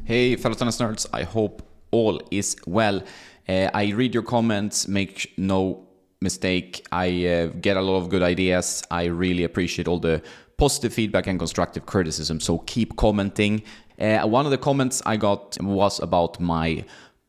Hey fellow tennis nerds, I hope all is well. I read your comments, make no mistake, I get a lot of good ideas. I really appreciate all the positive feedback and constructive criticism, so keep commenting. One of the comments I got was about my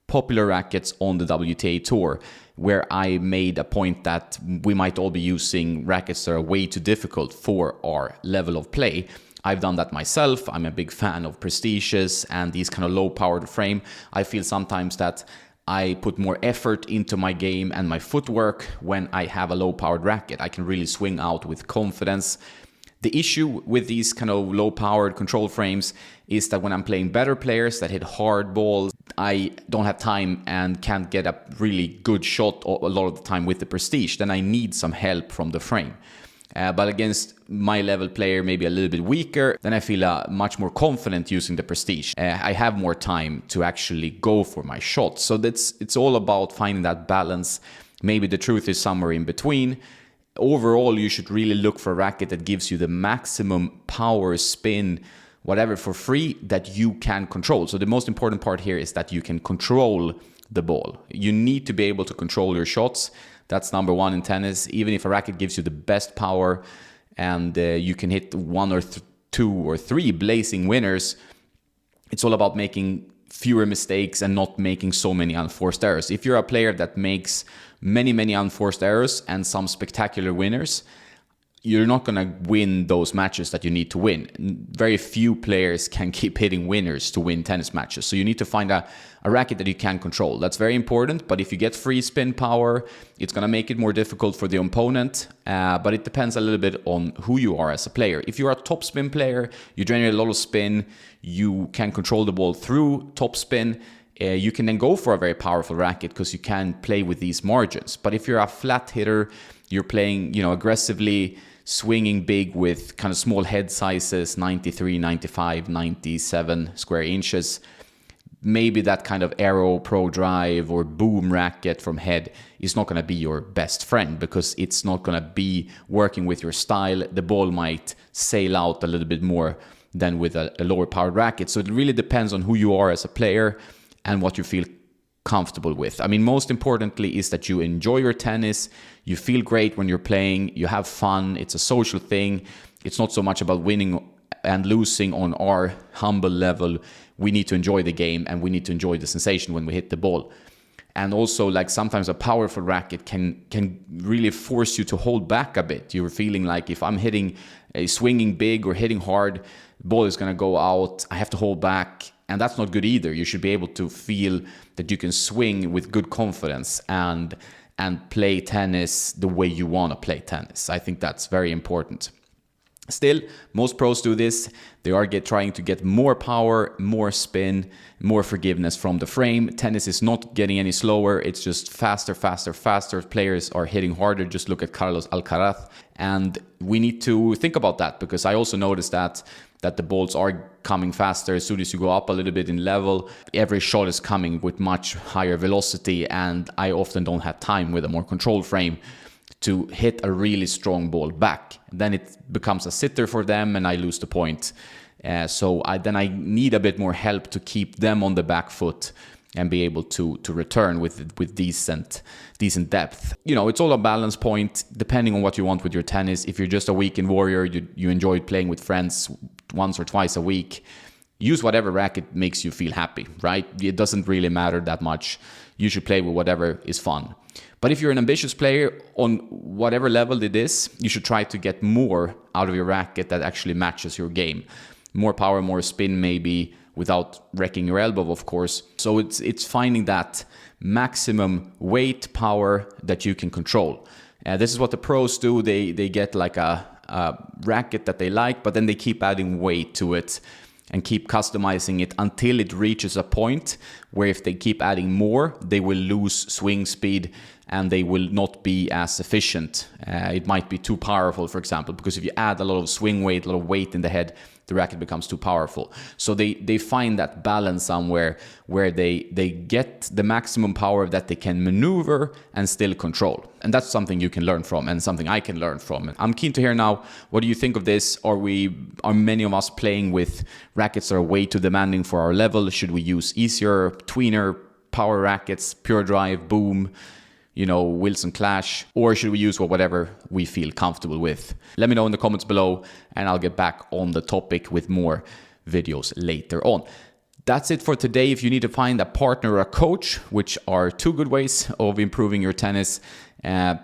popular rackets on the WTA Tour, where I made a point that we might all be using rackets that are way too difficult for our level of play. I've done that myself. I'm a big fan of prestiges and these kind of low-powered frame. I feel sometimes that I put more effort into my game and my footwork when I have a low-powered racket. I can really swing out with confidence. The issue with these kind of low-powered control frames is that when I'm playing better players that hit hard balls, I don't have time and can't get a really good shot a lot of the time with the prestige. Then I need some help from the frame. But against my level player, maybe a little bit weaker, then I feel much more confident using the prestige. I have more time to actually go for my shots. So it's all about finding that balance. Maybe the truth is somewhere in between. Overall, you should really look for a racket that gives you the maximum power, spin, whatever for free that you can control. So the most important part here is that you can control the ball. You need to be able to control your shots. That's number one in tennis. Even if a racket gives you the best power and you can hit one or two or three blazing winners, it's all about making fewer mistakes and not making so many unforced errors. If you're a player that makes many unforced errors and some spectacular winners, you're not going to win those matches that you need to win. Very few players can keep hitting winners to win tennis matches. So you need to find a racket that you can control. That's very important. But if you get free spin power, it's going to make it more difficult for the opponent. But it depends a little bit on who you are as a player. If you're a top spin player, you generate a lot of spin, you can control the ball through top spin, you can then go for a very powerful racket because you can play with these margins. But if you're a flat hitter, you're playing, aggressively, swinging big with kind of small head sizes, 93, 95, 97 square inches. Maybe that kind of arrow, pro drive, or boom racket from head is not going to be your best friend because it's not going to be working with your style. The ball might sail out a little bit more than with a lower powered racket. So it really depends on who you are as a player and what you feel comfortable with. I mean, most importantly is that you enjoy your tennis, you feel great when you're playing, you have fun, it's a social thing. It's not so much about winning and losing on our humble level. We need to enjoy the game and we need to enjoy the sensation when we hit the ball. And also, like, sometimes a powerful racket can really force you to hold back a bit. You're feeling like if I'm swinging big or hitting hard, the ball is going to go out, I have to hold back. And that's not good either. You should be able to feel that you can swing with good confidence and play tennis the way you want to play tennis. I think that's very important. Still, most pros do this. They are trying to get more power, more spin, more forgiveness from the frame. Tennis is not getting any slower. It's just faster. Players are hitting harder. Just look at Carlos Alcaraz. And we need to think about that because I also noticed that the balls are coming faster as soon as you go up a little bit in level. Every shot is coming with much higher velocity, and I often don't have time with a more controlled frame to hit a really strong ball back. Then it becomes a sitter for them and I lose the point. So I need a bit more help to keep them on the back foot and be able to return with decent depth. It's all a balance point depending on what you want with your tennis. If you're just a weekend warrior, you enjoy playing with friends once or twice a week, use whatever racket makes you feel happy, right? It doesn't really matter that much. You should play with whatever is fun. But if you're an ambitious player on whatever level it is, you should try to get more out of your racket that actually matches your game. More power, more spin maybe, without wrecking your elbow, of course. So it's finding that maximum weight power that you can control. This is what the pros do. They get like a racket that they like, but then they keep adding weight to it and keep customizing it until it reaches a point where if they keep adding more, they will lose swing speed and they will not be as efficient. It might be too powerful, for example, because if you add a lot of swing weight, a lot of weight in the head, the racket becomes too powerful. So they find that balance somewhere where they get the maximum power that they can maneuver and still control. And that's something you can learn from and something I can learn from. I'm keen to hear now, what do you think of this? Are many of us playing with rackets that are way too demanding for our level? Should we use easier, tweener power rackets, Pure Drive, Boom, Wilson Clash, or should we use whatever we feel comfortable with? Let me know in the comments below, and I'll get back on the topic with more videos later on. That's it for today. If you need to find a partner or a coach, which are two good ways of improving your tennis,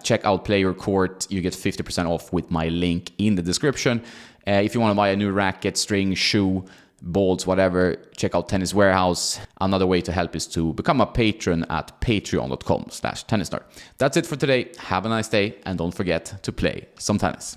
check out Play Your Court. You get 50% off with my link in the description. If you want to buy a new racket, string, shoe, balls, whatever, check out Tennis Warehouse. Another way to help is to become a patron at patreon.com/tennisnerd. That's it for today. Have a nice day, and don't forget to play some tennis.